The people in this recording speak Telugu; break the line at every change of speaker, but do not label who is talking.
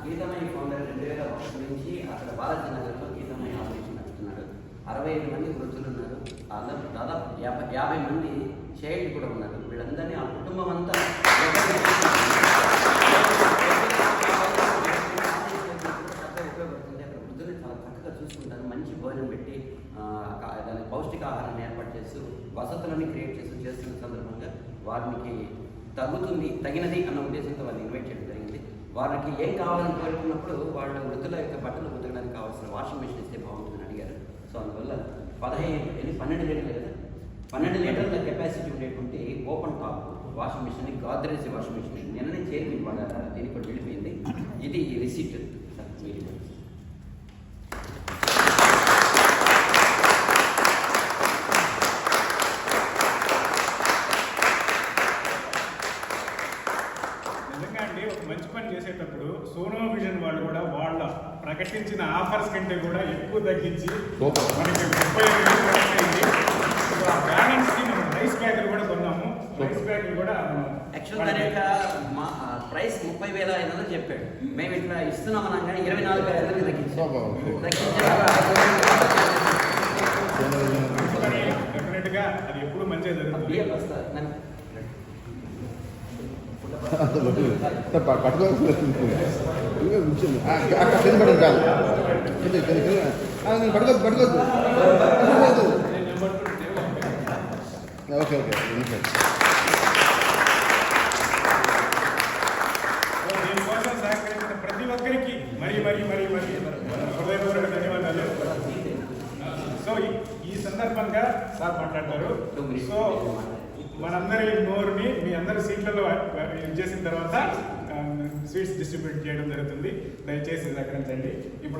గీతమయ్య ఫౌండర్ 2001 నుంచి అక్కడ బాలాజీ నగర్లో గీతమయ్య ఆపరేషన్ నడుపుతున్నారు. 65 మంది వృద్ధులు ఉన్నారు. దాదాపు 50 మంది చైల్డ్ కూడా ఉన్నారు. వీళ్ళందరినీ ఆ కుటుంబం అంతా ఉపయోగపడుతుంది. అక్కడ వృద్ధులు చాలా చక్కగా చూసుకుంటారు. మంచి భోజనం పెట్టి దానికి పౌష్టికాహారాన్ని ఏర్పాటు చేస్తూ వసతులని క్రియేట్ చేస్తున్న సందర్భంగా వారికి తగినది అన్న ఉద్దేశంతో వాళ్ళని ఇన్వైట్ చేయడం జరిగింది. వారికి ఏం కావాలని కోరుకున్నప్పుడు వాళ్ళ వృద్ధుల యొక్క బట్టలు ఉతకడానికి కావాల్సిన వాషింగ్ మెషిన్ ఇస్తే బాగుంటుందని అడిగారు. సో అందువల్ల 12 లీటర్లు కదా, 12 లీటర్ల కెపాసిటీ ఉండేటువంటి open top washing machine, Godrej washing machine నిన్ననే చేరి వాళ్ళ దీనికి కూడా వెళ్ళిపోయింది. ఇది రిసీప్ట్.
మంచి పని చేసేటప్పుడు సోనో విజన్ వాళ్ళు కూడా వాళ్ళ ప్రకటించిన ఆఫర్స్ కంటే కూడా ఎక్కువ తగ్గించి మనకి 35,000 బ్యాలెన్స్ కి మనం రైస్ బ్యాగులు కూడా కొన్నాము. రైస్ బ్యాగులు కూడా
యాక్చువల్గా మా ప్రైస్ 30,500 చెప్పాడు. మేము ఇట్లా ఇస్తున్నాం అనగా 24,500 తగ్గించాం.
డెఫినెట్ గా అది ఎప్పుడు మంచిగా జరుగుతుంది.
పట్టుకోద్దు. Okay okay.
దీనికోసం సహకరించిన ప్రతి ఒక్కరికి మరీ హృదయపూర్వక ధన్యవాదాలు. సో ఈ సందర్భంగా సార్ మాట్లాడతారు. సో మనందరి నోరుని మీ అందరి సీట్లలో చేసిన తర్వాత స్వీట్స్ డిస్ట్రిబ్యూట్ చేయడం జరుగుతుంది. దయచేసి సహకరించండి. ఇప్పుడు